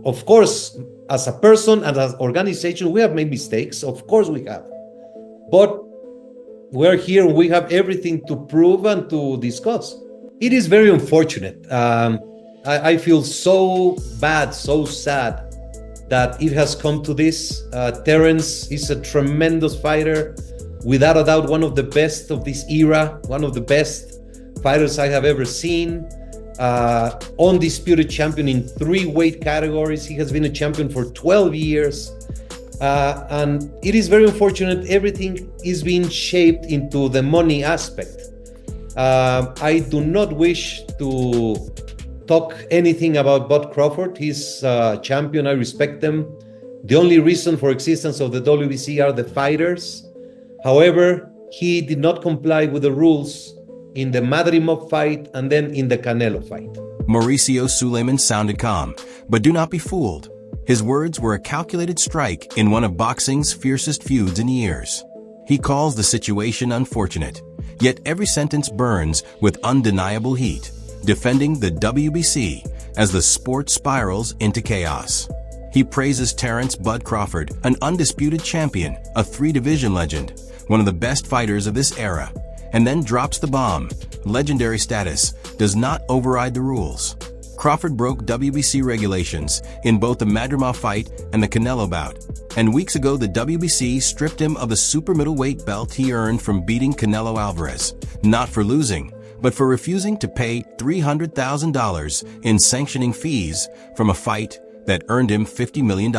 of course, as a person and as an organization, we have made mistakes. Of course we have. But we're here, we have everything to prove and to discuss. It is very unfortunate. I feel so bad, so sad that it has come to this. Terence is a tremendous fighter, without a doubt, one of the best of this era, one of the best fighters I have ever seen. Undisputed champion in 3 weight categories. He has been a champion for 12 years. And it is very unfortunate everything is being shaped into the money aspect. I do not wish to talk anything about Bud Crawford. He's a champion, I respect them. The only reason for existence of the WBC are the fighters. However, he did not comply with the rules in the Madrimov fight and then in the Canelo fight. Mauricio Sulaiman sounded calm, but do not be fooled. His words were a calculated strike in one of boxing's fiercest feuds in years. He calls the situation unfortunate, yet every sentence burns with undeniable heat, defending the WBC as the sport spirals into chaos. He praises Terence "Bud" Crawford, an undisputed champion, a 3-division legend, one of the best fighters of this era, and then drops the bomb. Legendary status does not override the rules. Crawford broke WBC regulations in both the Madrimov fight and the Canelo bout, and weeks ago the WBC stripped him of the super middleweight belt he earned from beating Canelo Alvarez, not for losing, but for refusing to pay $300,000 in sanctioning fees from a fight that earned him $50 million.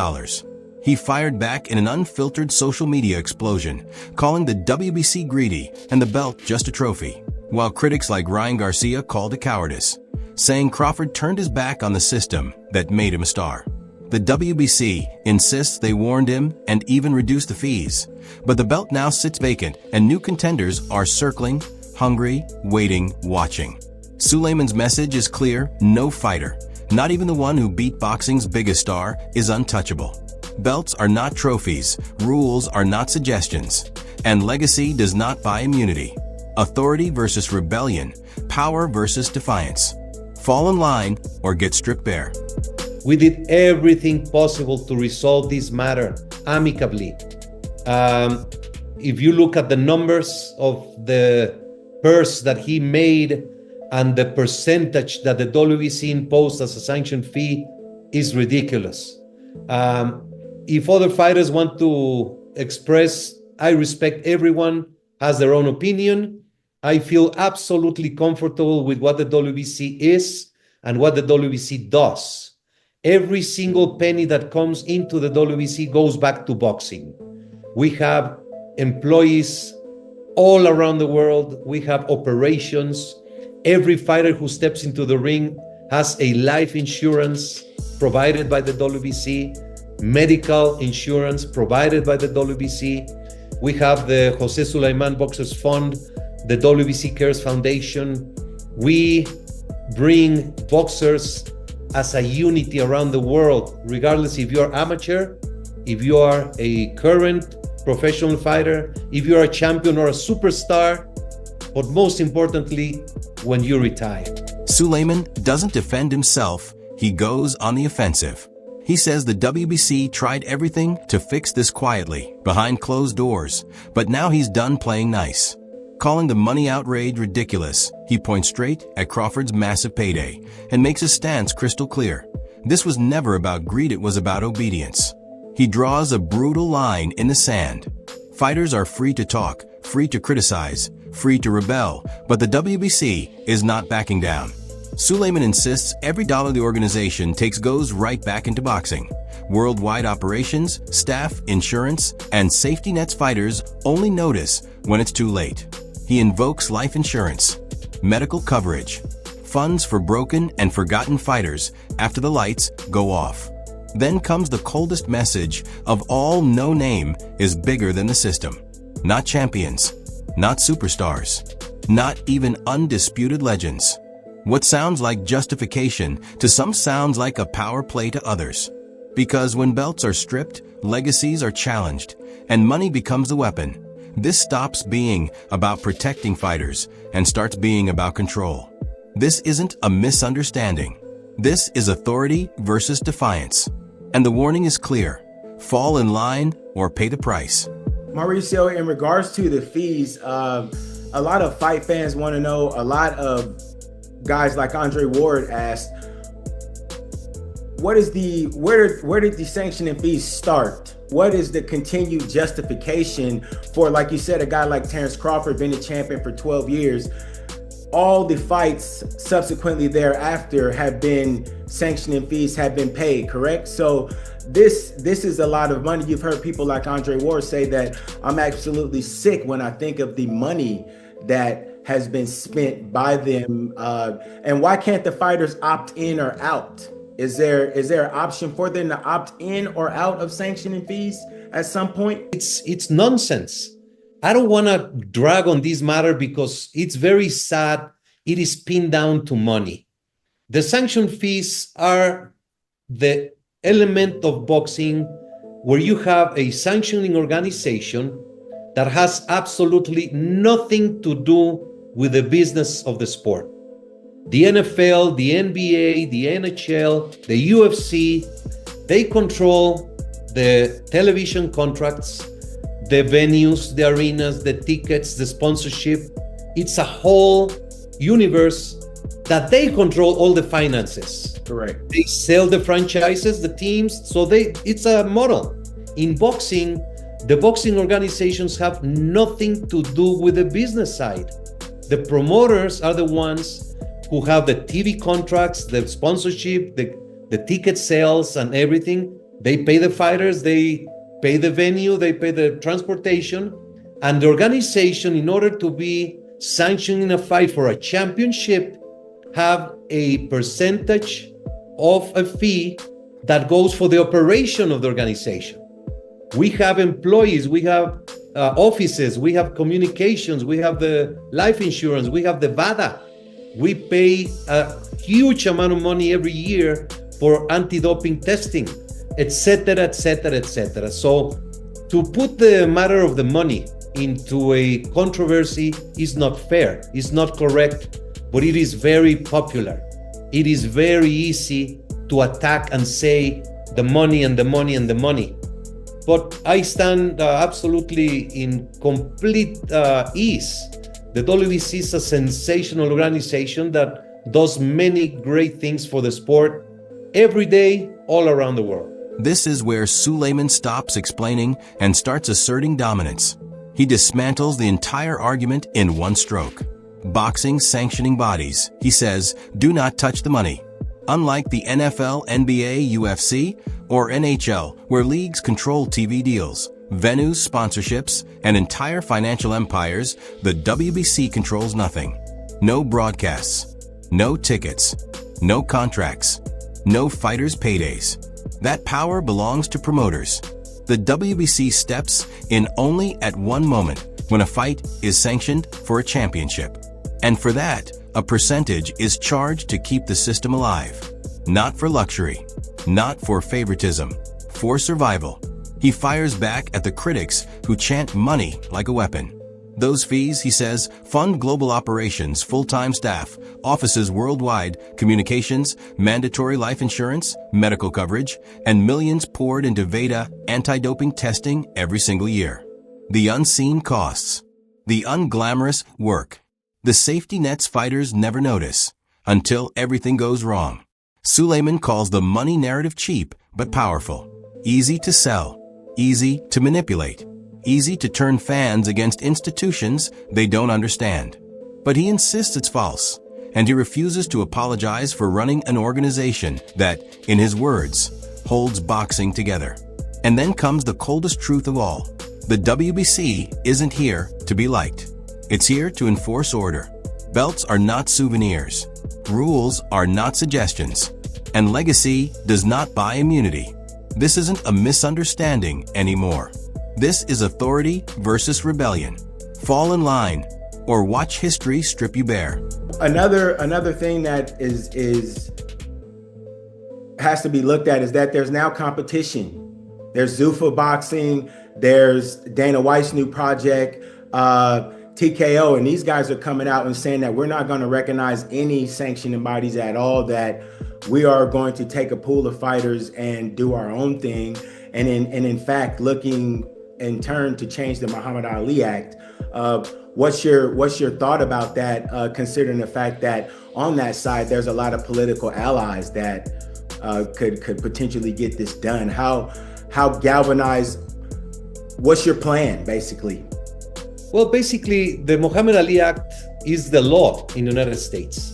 He fired back in an unfiltered social media explosion, calling the WBC greedy and the belt just a trophy, while critics like Ryan Garcia called it cowardice, saying Crawford turned his back on the system that made him a star. The WBC insists they warned him and even reduced the fees, but the belt now sits vacant and new contenders are circling, hungry, waiting, watching. Sulaiman's message is clear: no fighter, not even the one who beat boxing's biggest star, is untouchable. Belts are not trophies, rules are not suggestions, and legacy does not buy immunity. Authority versus rebellion, power versus defiance. Fall in line or get stripped bare. We did everything possible to resolve this matter amicably. If you look at the numbers of the purse that he made and the percentage that the WBC imposed as a sanction fee is ridiculous. If other fighters want to express, I respect everyone has their own opinion. I feel absolutely comfortable with what the WBC is and what the WBC does. Every single penny that comes into the WBC goes back to boxing. We have employees all around the world. We have operations. Every fighter who steps into the ring has a life insurance provided by the WBC, medical insurance provided by the WBC. We have the Jose Sulaiman Boxers Fund, the WBC Cares Foundation. We bring boxers as a unity around the world, regardless if you're amateur, if you are a current professional fighter, if you're a champion or a superstar, but most importantly, when you retire. Suleman doesn't defend himself, he goes on the offensive. He says the WBC tried everything to fix this quietly, behind closed doors, but now he's done playing nice. Calling the money outrage ridiculous, he points straight at Crawford's massive payday and makes his stance crystal clear. This was never about greed, it was about obedience. He draws a brutal line in the sand. Fighters are free to talk, free to criticize, free to rebel, but the WBC is not backing down. Suleiman insists every dollar the organization takes goes right back into boxing. Worldwide operations, staff, insurance, and safety nets fighters only notice when it's too late. He invokes life insurance, medical coverage, funds for broken and forgotten fighters after the lights go off. Then comes the coldest message of all: no name is bigger than the system. Not champions, not superstars, not even undisputed legends. What sounds like justification to some sounds like a power play to others. Because when belts are stripped, legacies are challenged, and money becomes the weapon. This stops being about protecting fighters and starts being about control. This isn't a misunderstanding. This is authority versus defiance. And the warning is clear. Fall in line or pay the price. Mauricio, in regards to the fees, a lot of fight fans want to know, a lot of guys like Andre Ward asked, where did the sanctioning fees start? What is the continued justification for, like you said, a guy like Terence Crawford, been a champion for 12 years, all the fights subsequently thereafter have been sanctioning fees have been paid, correct? So this is a lot of money. You've heard people like Andre Ward say that I'm absolutely sick when I think of the money that has been spent by them. And why can't the fighters opt in or out? Is there an option for them to opt in or out of sanctioning fees at some point? It's nonsense. I don't want to drag on this matter because it's very sad. It is pinned down to money. The sanction fees are the element of boxing where you have a sanctioning organization that has absolutely nothing to do with the business of the sport. The NFL, the NBA, the NHL, the UFC, they control the television contracts, the venues, the arenas, the tickets, the sponsorship. It's a whole universe that they control all the finances. Correct. They sell the franchises, the teams, so it's a model. In boxing, the boxing organizations have nothing to do with the business side. The promoters are the ones who have the TV contracts, the sponsorship, the ticket sales and everything. They pay the fighters, they pay the venue, they pay the transportation, and the organization, in order to be sanctioning a fight for a championship, have a percentage of a fee that goes for the operation of the organization. We have employees, we have offices, we have communications, we have the life insurance, we have the VADA. We pay a huge amount of money every year for anti-doping testing, etc., etc., etc. So to put the matter of the money into a controversy is not fair, it's not correct, but it is very popular. It is very easy to attack and say the money and the money and the money. But I stand absolutely in complete ease. The WBC is a sensational organization that does many great things for the sport every day, all around the world. This is where Suleiman stops explaining and starts asserting dominance. He dismantles the entire argument in one stroke. Boxing sanctioning bodies, he says, do not touch the money. Unlike the NFL, NBA, UFC, or NHL, where leagues control TV deals, venues, sponsorships, and entire financial empires, the WBC controls nothing. No broadcasts, no tickets, no contracts, no fighters' paydays. That power belongs to promoters. The WBC steps in only at one moment when a fight is sanctioned for a championship. And for that, a percentage is charged to keep the system alive. Not for luxury, not for favoritism, for survival. He fires back at the critics who chant money like a weapon. Those fees, he says, fund global operations, full-time staff, offices worldwide, communications, mandatory life insurance, medical coverage, and millions poured into VADA anti-doping testing every single year. The unseen costs, the unglamorous work, the safety nets fighters never notice until everything goes wrong. Suleiman calls the money narrative cheap but powerful, easy to sell, easy to manipulate, easy to turn fans against institutions they don't understand. But he insists it's false, and he refuses to apologize for running an organization that, in his words, holds boxing together. And then comes the coldest truth of all. The WBC isn't here to be liked. It's here to enforce order. Belts are not souvenirs. Rules are not suggestions. And legacy does not buy immunity. This isn't a misunderstanding anymore. This is authority versus rebellion. Fall in line or watch history strip you bare. Another thing that has to be looked at is that there's now competition. There's Zuffa boxing, there's Dana White's new project. TKO, and these guys are coming out and saying that we're not going to recognize any sanctioning bodies at all, that we are going to take a pool of fighters and do our own thing, and in fact looking in turn to change the Muhammad Ali Act. What's your thought about that, considering the fact that on that side there's a lot of political allies that could potentially get this done? How galvanized? What's your plan, basically? Well, basically, the Muhammad Ali Act is the law in the United States.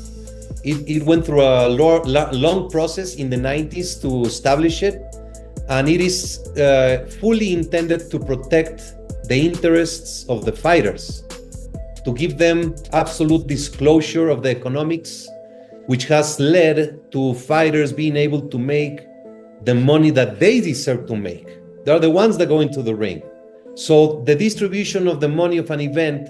It went through a long process in the 90s to establish it, and it is fully intended to protect the interests of the fighters, to give them absolute disclosure of the economics, which has led to fighters being able to make the money that they deserve to make. They're the ones that go into the ring. So the distribution of the money of an event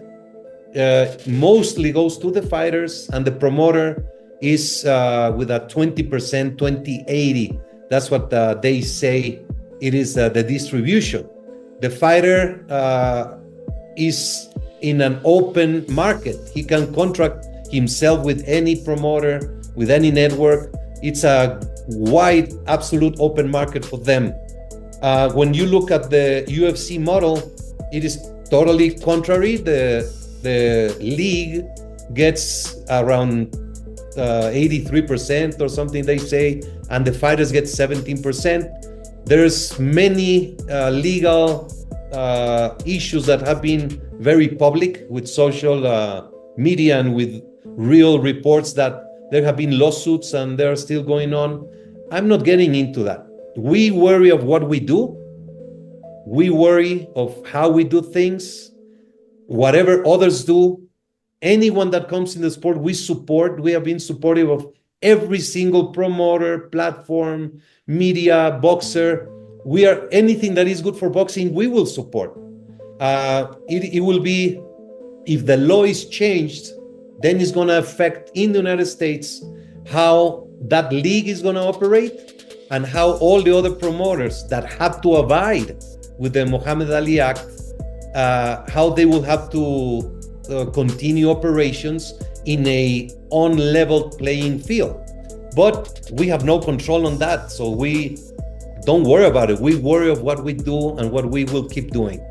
mostly goes to the fighters, and the promoter is with a 20%, 20-80. That's what they say it is the distribution. The fighter is in an open market. He can contract himself with any promoter, with any network. It's a wide, absolute open market for them. When you look at the UFC model, it is totally contrary. The league gets around 83% or something, they say, and the fighters get 17%. There's many legal issues that have been very public with social media and with real reports that there have been lawsuits and they're still going on. I'm not getting into that. We worry of what we do. We worry of how we do things. Whatever others do, anyone that comes in the sport, we support. We have been supportive of every single promoter, platform, media, boxer. We are anything that is good for boxing, we will support. It will be, if the law is changed, then it's going to affect in the United States how that league is going to operate, and how all the other promoters that have to abide with the Muhammad Ali Act, how they will have to continue operations in a on-level playing field. But we have no control on that, so we don't worry about it. We worry of what we do and what we will keep doing.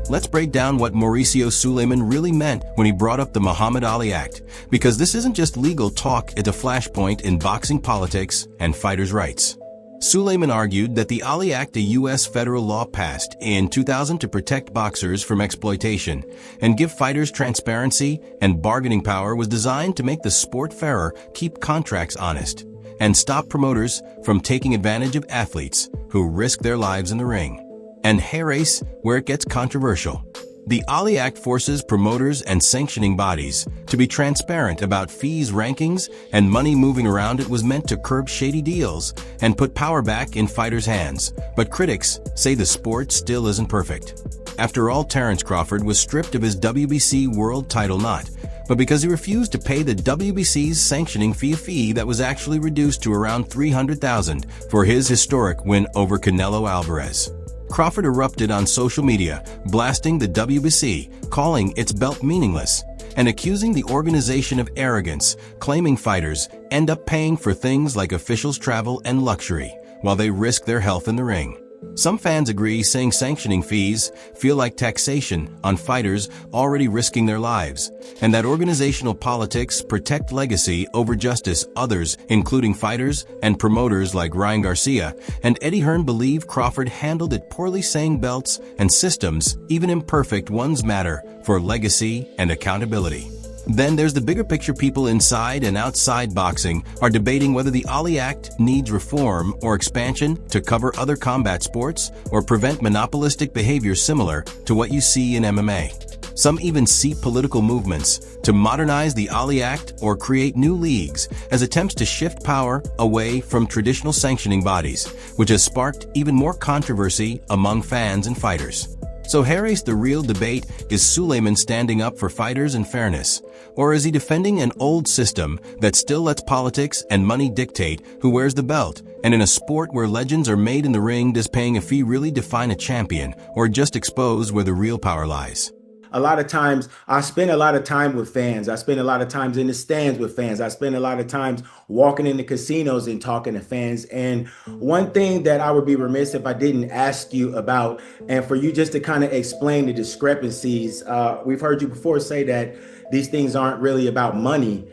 Let's break down what Mauricio Sulaiman really meant when he brought up the Muhammad Ali Act, because this isn't just legal talk, it's a flashpoint in boxing politics and fighters' rights. Suleman argued that the Ali Act, a U.S. federal law passed in 2000 to protect boxers from exploitation and give fighters transparency and bargaining power, was designed to make the sport fairer, keep contracts honest, and stop promoters from taking advantage of athletes who risk their lives in the ring. And here's where it gets controversial. The Ali Act forces promoters and sanctioning bodies to be transparent about fees, rankings, and money moving around. It was meant to curb shady deals and put power back in fighters' hands. But critics say the sport still isn't perfect. After all, Terence Crawford was stripped of his WBC world title but because he refused to pay the WBC's sanctioning fee that was actually reduced to around $300,000 for his historic win over Canelo Alvarez. Crawford erupted on social media, blasting the WBC, calling its belt meaningless, and accusing the organization of arrogance, claiming fighters end up paying for things like officials' travel and luxury, while they risk their health in the ring. Some fans agree, saying sanctioning fees feel like taxation on fighters already risking their lives, and that organizational politics protect legacy over justice. Others, including fighters and promoters like Ryan Garcia and Eddie Hearn, believe Crawford handled it poorly, saying belts and systems, even imperfect ones, matter for legacy and accountability. Then there's the bigger picture. People inside and outside boxing are debating whether the Ali Act needs reform or expansion to cover other combat sports or prevent monopolistic behavior similar to what you see in MMA. Some even see political movements to modernize the Ali Act or create new leagues as attempts to shift power away from traditional sanctioning bodies, which has sparked even more controversy among fans and fighters. So here's the real debate. Is Suleiman standing up for fighters and fairness? Or is he defending an old system that still lets politics and money dictate who wears the belt? And in a sport where legends are made in the ring, does paying a fee really define a champion or just expose where the real power lies? a lot of times I spend a lot of time with fans. I spend a lot of times in the stands with fans. I spend a lot of times walking in the casinos and talking to fans. And one thing that I would be remiss if I didn't ask you about, and for you just to kind of explain the discrepancies. We've heard you before say that these things aren't really about money.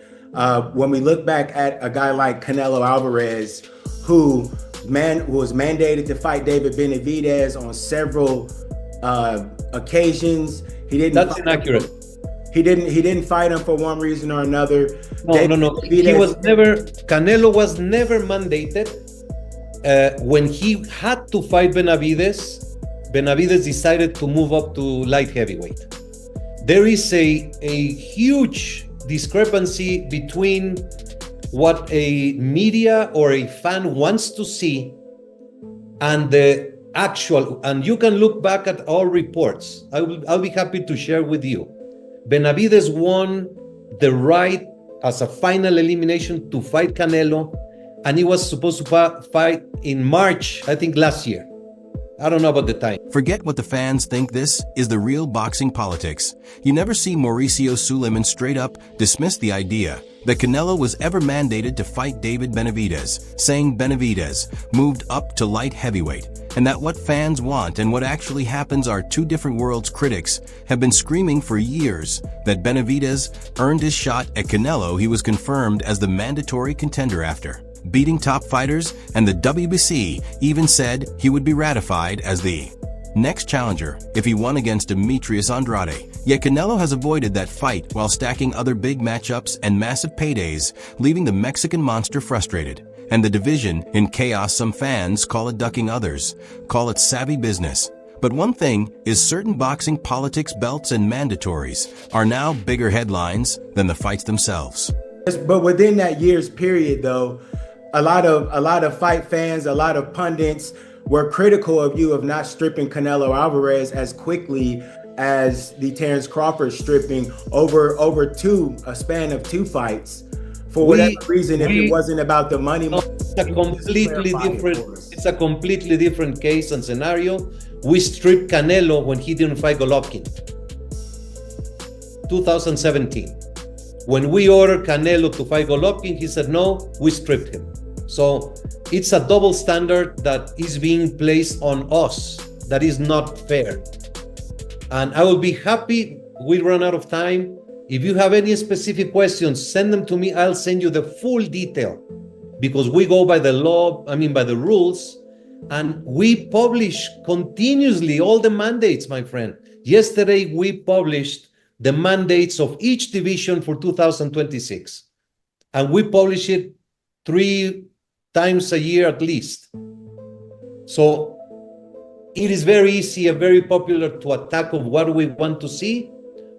When we look back at a guy like Canelo Alvarez, who was mandated to fight David Benavidez on several occasions. That's inaccurate. He didn't fight him for one reason or another. No. Canelo was never mandated. When he had to fight Benavidez decided to move up to light heavyweight. There is a huge discrepancy between what a media or a fan wants to see and the actual, and you can look back at all reports. I'll be happy to share with you. Benavidez won the right as a final elimination to fight Canelo, and he was supposed to fight in March, I think last year. I don't know about the time. Forget what the fans think. This is the real boxing politics. You never see Mauricio Sulaiman straight up dismiss the idea that Canelo was ever mandated to fight David Benavidez, saying Benavidez moved up to light heavyweight, and that what fans want and what actually happens are two different worlds. Critics have been screaming for years that Benavidez earned his shot at Canelo. He was confirmed as the mandatory contender after beating top fighters, and the WBC even said he would be ratified as the next challenger if he won against Demetrius Andrade. Yet Canelo has avoided that fight while stacking other big matchups and massive paydays, leaving the Mexican monster frustrated. And the division in chaos. Some fans call it ducking, others call it savvy business. But one thing is certain: boxing politics, belts, and mandatories are now bigger headlines than the fights themselves. But within that year's period, though, a lot of fight fans, a lot of pundits were critical of you of not stripping Canelo Alvarez as quickly as the Terence Crawford stripping over a span of 2 fights. For whatever reason, if it wasn't about the money. It's a completely different case and scenario. We stripped Canelo when he didn't fight Golovkin. 2017. When we ordered Canelo to fight Golovkin, he said no, we stripped him. So it's a double standard that is being placed on us that is not fair. And I will be happy, we run out of time. If you have any specific questions, send them to me. I'll send you the full detail, because we go by the law, by the rules, and we publish continuously all the mandates, my friend. Yesterday, we published the mandates of each division for 2026. And we publish it 3 times a year at least. So it is very easy and very popular to attack of what we want to see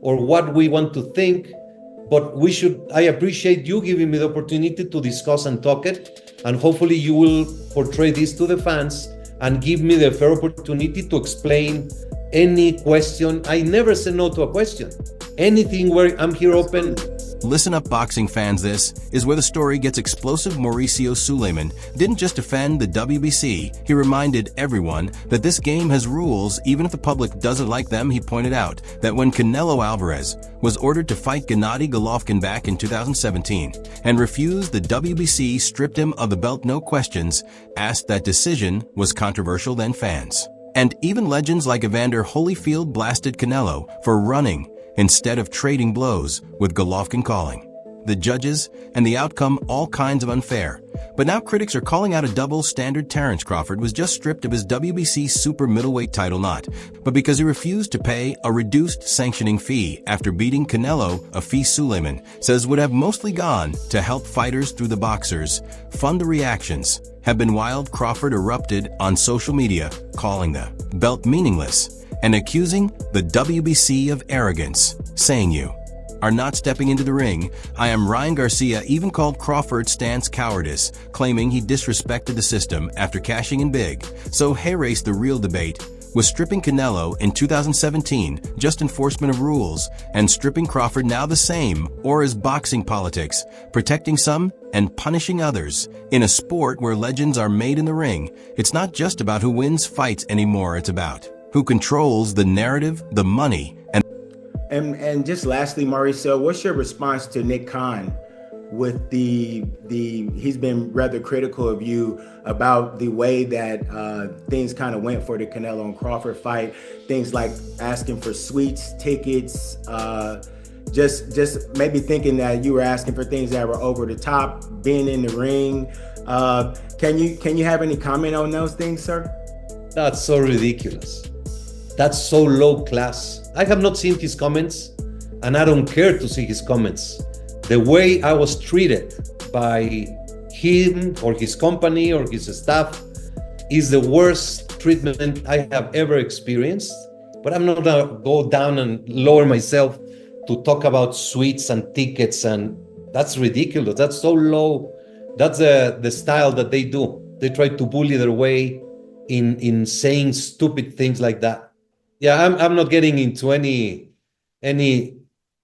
or what we want to think. But I appreciate you giving me the opportunity to discuss and talk it. And hopefully you will portray this to the fans and give me the fair opportunity to explain any question. I never say no to a question. Anything where I'm here open. Listen up, boxing fans. This is where the story gets explosive. Mauricio Sulaiman didn't just defend the WBC. He reminded everyone that this game has rules, even if the public doesn't like them. He pointed out that when Canelo Alvarez was ordered to fight Gennady Golovkin back in 2017 and refused, the WBC stripped him of the belt. No questions asked. That decision was controversial. Then fans and even legends like Evander Holyfield blasted Canelo for running instead of trading blows, with Golovkin calling the judges and the outcome all kinds of unfair. But now critics are calling out a double standard. Terence Crawford was just stripped of his WBC super middleweight title, not but because he refused to pay a reduced sanctioning fee after beating Canelo, a fee Suleman says would have mostly gone to help fighters through the boxers fund. The reactions have been wild. Crawford erupted on social media, calling the belt meaningless and accusing the WBC of arrogance, saying, "You are not stepping into the ring." I am Ryan Garcia even called Crawford's stance cowardice, claiming he disrespected the system after cashing in big. So hey, race. The real debate was stripping Canelo in 2017, just enforcement of rules, and stripping Crawford now the same, or is boxing politics, protecting some and punishing others? In a sport where legends are made in the ring, it's not just about who wins fights anymore, it's about who controls the narrative, the money, and And just lastly, Mauricio, what's your response to Nick Khan with the he's been rather critical of you about the way that things kind of went for the Canelo and Crawford fight, things like asking for suites, tickets, just maybe thinking that you were asking for things that were over the top, being in the ring. Can you have any comment on those things, sir? That's so ridiculous. That's so low class. I have not seen his comments, and I don't care to see his comments. The way I was treated by him or his company or his staff is the worst treatment I have ever experienced. But I'm not gonna go down and lower myself to talk about suites and tickets, and that's ridiculous. That's so low. That's the style that they do. They try to bully their way in saying stupid things like that. Yeah, I'm not getting into any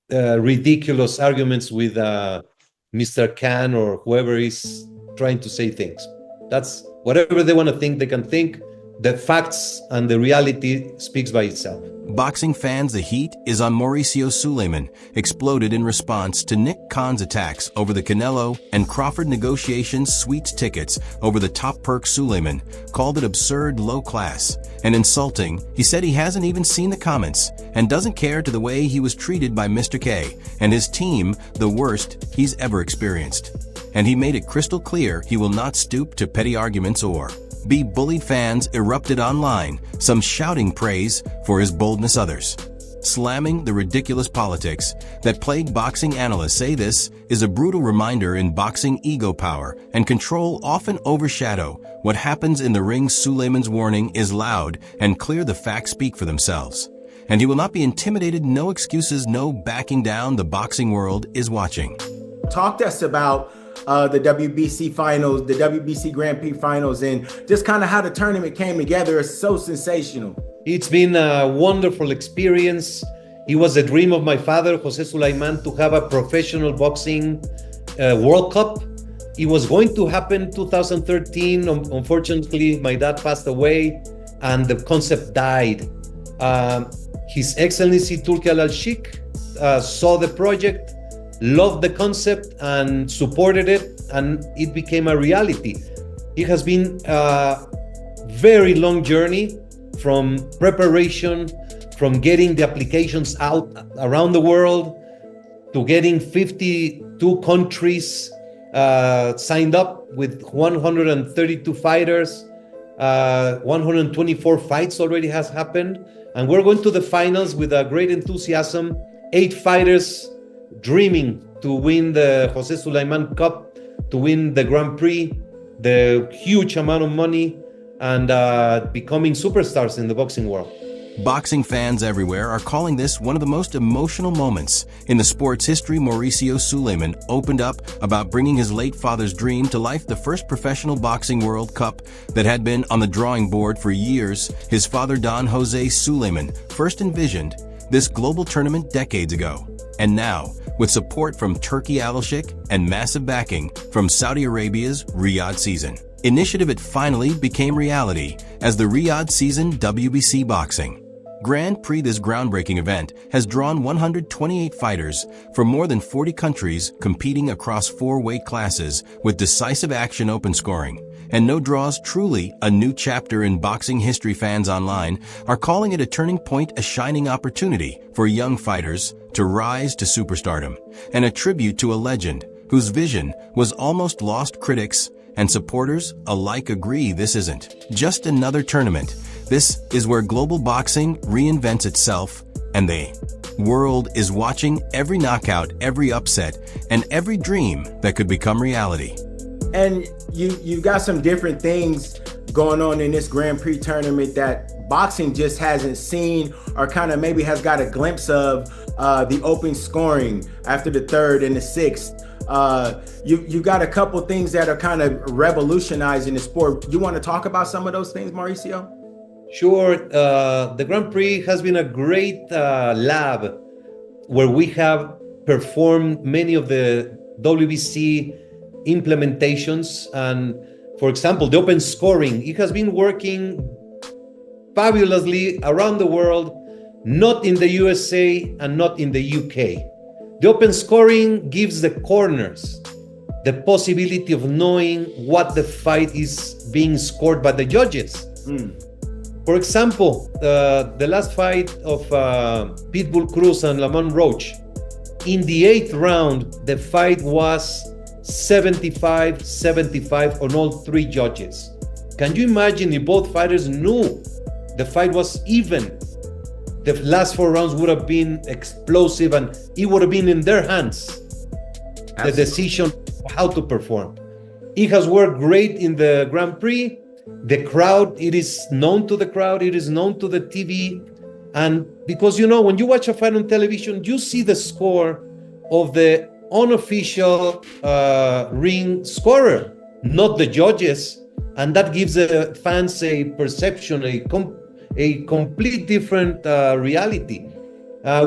ridiculous arguments with Mr. Khan or whoever is trying to say things. That's whatever they want to think, they can think. The facts and the reality speaks by itself. Boxing fans, the heat is on Mauricio Sulaiman, exploded in response to Nick Khan's attacks over the Canelo and Crawford negotiations suites tickets over the top perk. Suleman called it absurd, low class, and insulting. He said he hasn't even seen the comments and doesn't care to the way he was treated by Mr. K and his team, the worst he's ever experienced. And he made it crystal clear he will not stoop to petty arguments or be bullied. Fans erupted online, some shouting praise for his boldness, others slamming the ridiculous politics that plague boxing. Analysts say this is a brutal reminder in boxing ego, power, and control often overshadow what happens in the ring. Sulaiman's warning is loud and clear. The facts speak for themselves, and he will not be intimidated. No excuses, no backing down. The boxing world is watching. Talk to us about the WBC finals, the WBC Grand Prix finals, and just kind of how the tournament came together. It's so sensational. It's been a wonderful experience. It was a dream of my father, Jose Sulaiman, to have a professional boxing World Cup. It was going to happen 2013. Unfortunately, my dad passed away and the concept died. His Excellency Turki Al-Sheikh saw the project, loved the concept and supported it, and it became a reality. It has been a very long journey from preparation, from getting the applications out around the world, to getting 52 countries signed up with 132 fighters. 124 fights already has happened, and we're going to the finals with a great enthusiasm. 8 fighters dreaming to win the Jose Sulaiman Cup, to win the Grand Prix, the huge amount of money, and becoming superstars in the boxing world. Boxing fans everywhere are calling this one of the most emotional moments in the sport's history. Mauricio Sulaiman opened up about bringing his late father's dream to life, the first professional boxing World Cup that had been on the drawing board for years. His father, Don Jose Sulaiman, first envisioned this global tournament decades ago. And now, with support from Turki Al-Sheikh and massive backing from Saudi Arabia's Riyadh season initiative, it finally became reality as the Riyadh season WBC Boxing Grand Prix. This groundbreaking event has drawn 128 fighters from more than 40 countries competing across 4 weight classes with decisive action, open scoring, and no draws. Truly a new chapter in boxing history. Fans online are calling it a turning point, a shining opportunity for young fighters to rise to superstardom, and a tribute to a legend whose vision was almost lost. Critics and supporters alike agree this isn't just another tournament. This is where global boxing reinvents itself, and the world is watching every knockout, every upset, and every dream that could become reality. And you've got some different things going on in this Grand Prix tournament that boxing just hasn't seen, or kind of maybe has got a glimpse of. The open scoring after the 3rd and the 6th. You've got a couple things that are kind of revolutionizing the sport. You want to talk about some of those things, Mauricio? Sure. The Grand Prix has been a great lab where we have performed many of the WBC implementations. And for example, the open scoring, it has been working fabulously around the world. not in the USA and not in the UK. The open scoring gives the corners the possibility of knowing what the fight is being scored by the judges. For example, the last fight of Pitbull Cruz and Lamont Roach, in the 8th round, the fight was 75-75 on all three judges. Can you imagine if both fighters knew the fight was even? The last 4 rounds would have been explosive and it would have been in their hands, the decision of how to perform. It has worked great in the Grand Prix. The crowd, it is known to the crowd, it is known to the TV. And because, you know, when you watch a fight on television, you see the score of the unofficial ring scorer, not the judges. And that gives the fans a perception, a complete different reality.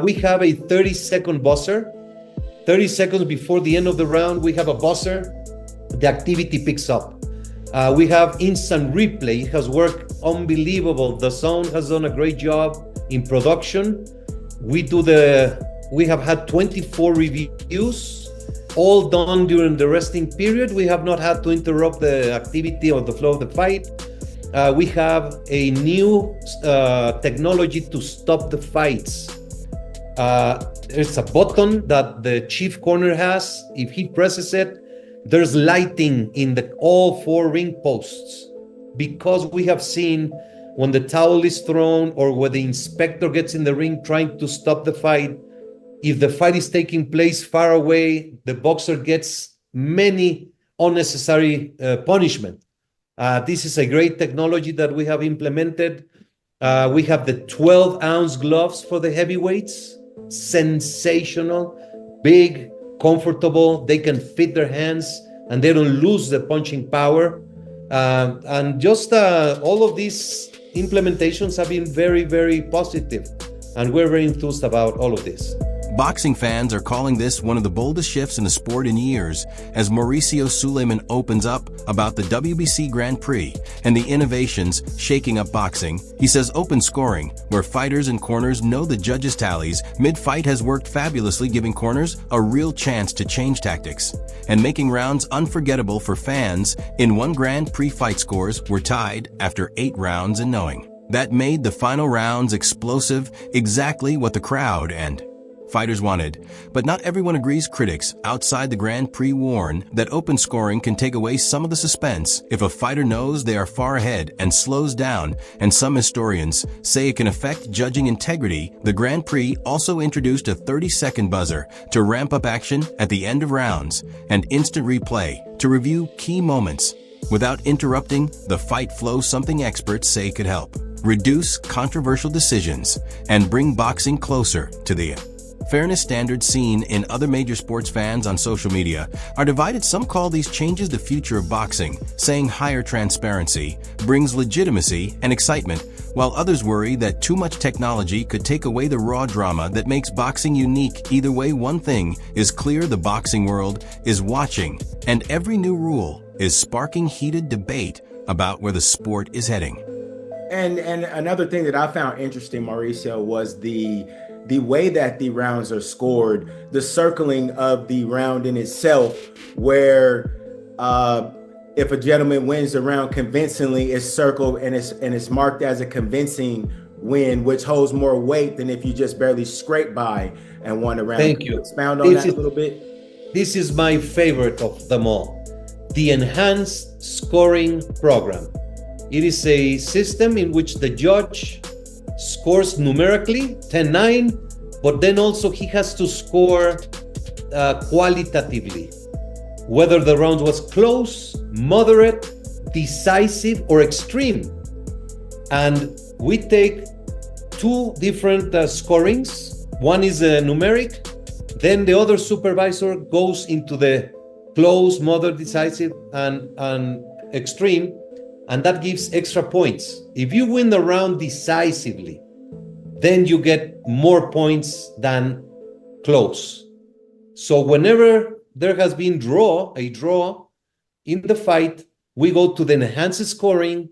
We have a 30-second buzzer. 30 seconds before the end of the round, we have a buzzer. The activity picks up. We have instant replay. It has worked unbelievable. The Zone has done a great job in production. We have had 24 reviews, all done during the resting period. We have not had to interrupt the activity or the flow of the fight. We have a new technology to stop the fights. There's a button that the chief corner has. If he presses it, there's lighting in all 4 ring posts, because we have seen when the towel is thrown or when the inspector gets in the ring trying to stop the fight, if the fight is taking place far away, the boxer gets many unnecessary punishment. This is a great technology that we have implemented. We have the 12-ounce gloves for the heavyweights. Sensational, big, comfortable. They can fit their hands and they don't lose the punching power. And just all of these implementations have been very, very positive. And we're very enthused about all of this. Boxing fans are calling this one of the boldest shifts in the sport in years, as Mauricio Sulaiman opens up about the WBC Grand Prix and the innovations shaking up boxing. He says open scoring, where fighters and corners know the judges' tallies mid-fight, has worked fabulously, giving corners a real chance to change tactics and making rounds unforgettable for fans. In one Grand Prix, fight scores were tied after 8 rounds, and knowing that made the final rounds explosive, exactly what the crowd and fighters wanted. But not everyone agrees. Critics outside the Grand Prix warn that open scoring can take away some of the suspense if a fighter knows they are far ahead and slows down, and some historians say it can affect judging integrity. The Grand Prix also introduced a 30-second buzzer to ramp up action at the end of rounds and instant replay to review key moments without interrupting the fight flow, something experts say could help reduce controversial decisions and bring boxing closer to the fairness standards seen in other major sports. Fans on social media are divided. Some call these changes the future of boxing, saying higher transparency brings legitimacy and excitement, while others worry that too much technology could take away the raw drama that makes boxing unique. Either way, one thing is clear: the boxing world is watching, and every new rule is sparking heated debate about where the sport is heading. And another thing that I found interesting, Mauricio, was the way that the rounds are scored, the circling of the round in itself, where if a gentleman wins the round convincingly, it's circled and it's marked as a convincing win, which holds more weight than if you just barely scrape by and won a round. Thank you. Expound on that a little bit. This is my favorite of them all, the enhanced scoring program. It is a system in which the judge scores numerically 10-9, but then also he has to score qualitatively, whether the round was close, moderate, decisive, or extreme. And we take 2 different scorings. One is numeric, then the other supervisor goes into the close, moderate, decisive, and extreme, and that gives extra points. If you win the round decisively, then you get more points than close. So whenever there has been a draw in the fight, we go to the enhanced scoring,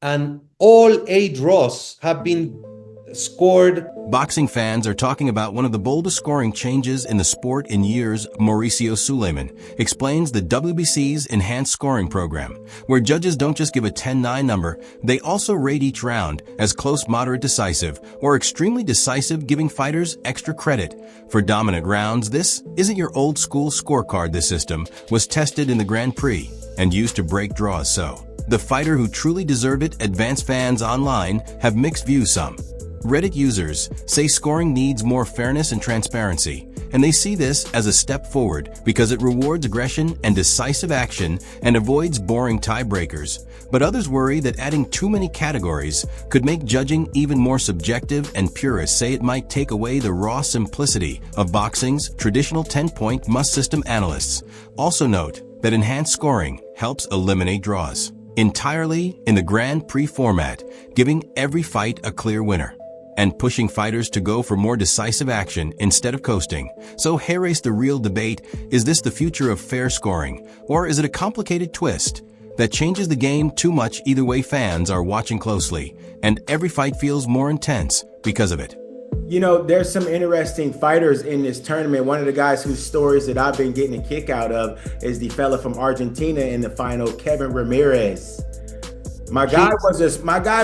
and all 8 draws have been scored. Boxing fans are talking about one of the boldest scoring changes in the sport in years. Mauricio Sulaiman explains the WBC's enhanced scoring program, where judges don't just give a 10-9 number, they also rate each round as close, moderate, decisive, or extremely decisive, giving fighters extra credit for dominant rounds. This isn't your old school scorecard. This system was tested in the Grand Prix and used to break draws, so the fighter who truly deserved it. Advanced fans online have mixed views. Some Reddit users say scoring needs more fairness and transparency, and they see this as a step forward because it rewards aggression and decisive action and avoids boring tiebreakers. But others worry that adding too many categories could make judging even more subjective, and purists say it might take away the raw simplicity of boxing's traditional 10-point must system. Analysts also note that enhanced scoring helps eliminate draws entirely in the Grand Prix format, giving every fight a clear winner and pushing fighters to go for more decisive action instead of coasting. So here is the real debate. Is this the future of fair scoring, or is it a complicated twist that changes the game too much? Either way, fans are watching closely, and every fight feels more intense because of it. You know, there's some interesting fighters in this tournament. One of the guys whose stories that I've been getting a kick out of is the fella from Argentina in the final, Kevin Ramirez. My guy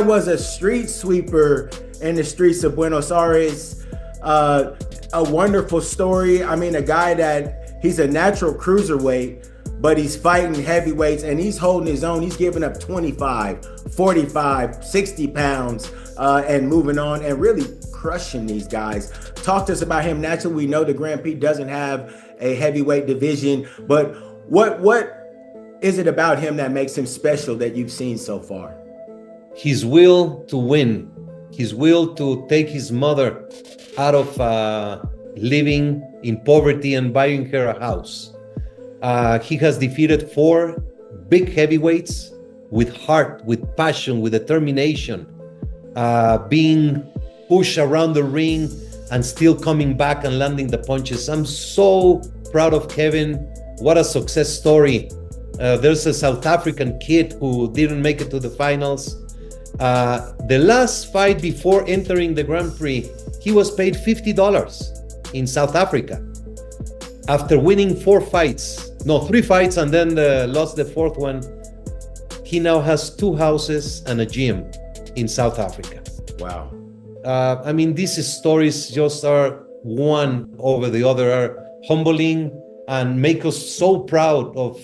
was a street sweeper in the streets of Buenos Aires. A wonderful story. I mean, a guy that he's a natural cruiserweight, but he's fighting heavyweights and he's holding his own. He's giving up 25, 45, 60 pounds and moving on and really crushing these guys. Talk to us about him. Naturally, we know the Grand Prix doesn't have a heavyweight division, but what is it about him that makes him special that you've seen so far? His will to win, his will to take his mother out of living in poverty and buying her a house. He has defeated 4 big heavyweights with heart, with passion, with determination, being pushed around the ring and still coming back and landing the punches. I'm so proud of Kevin. What a success story. There's a South African kid who didn't make it to the finals. The last fight before entering the Grand Prix, he was paid $50 in South Africa. After winning 3 fights, and then lost the 4th one, he now has 2 houses and a gym in South Africa. Wow. I mean, these stories just are one over the other, are humbling and make us so proud of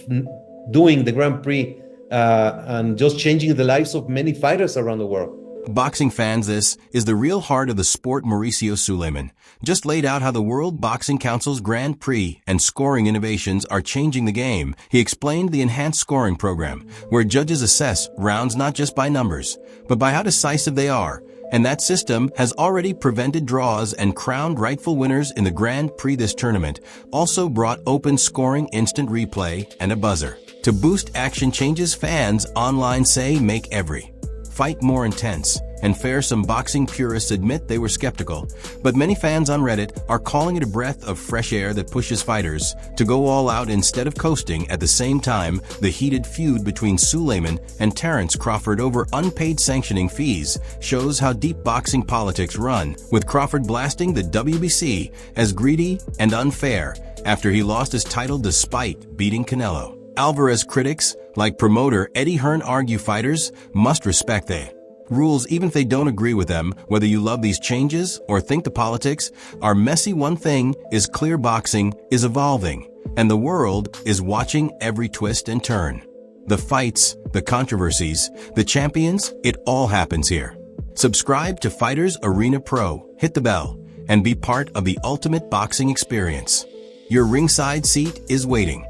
doing the Grand Prix and just changing the lives of many fighters around the world. Boxing fans, this is the real heart of the sport. Mauricio Sulaiman just laid out how the World Boxing Council's Grand Prix and scoring innovations are changing the game. He explained the enhanced scoring program, where judges assess rounds not just by numbers, but by how decisive they are. And that system has already prevented draws and crowned rightful winners in the Grand Prix. This tournament also brought open scoring, instant replay, and a buzzer to boost action. Changes fans online say make every fight more intense and fair. Some boxing purists admit they were skeptical, but many fans on Reddit are calling it a breath of fresh air that pushes fighters to go all out instead of coasting. At the same time, the heated feud between Suleman and Terence Crawford over unpaid sanctioning fees shows how deep boxing politics run, with Crawford blasting the WBC as greedy and unfair after he lost his title despite beating Canelo Alvarez. Critics like promoter Eddie Hearn argue fighters must respect the rules even if they don't agree with them. Whether you love these changes or think the politics are messy, one thing is clear: boxing is evolving, and the world is watching every twist and turn. The fights, the controversies, the champions, it all happens here. Subscribe to Fighters Arena Pro, hit the bell, and be part of the ultimate boxing experience. Your ringside seat is waiting.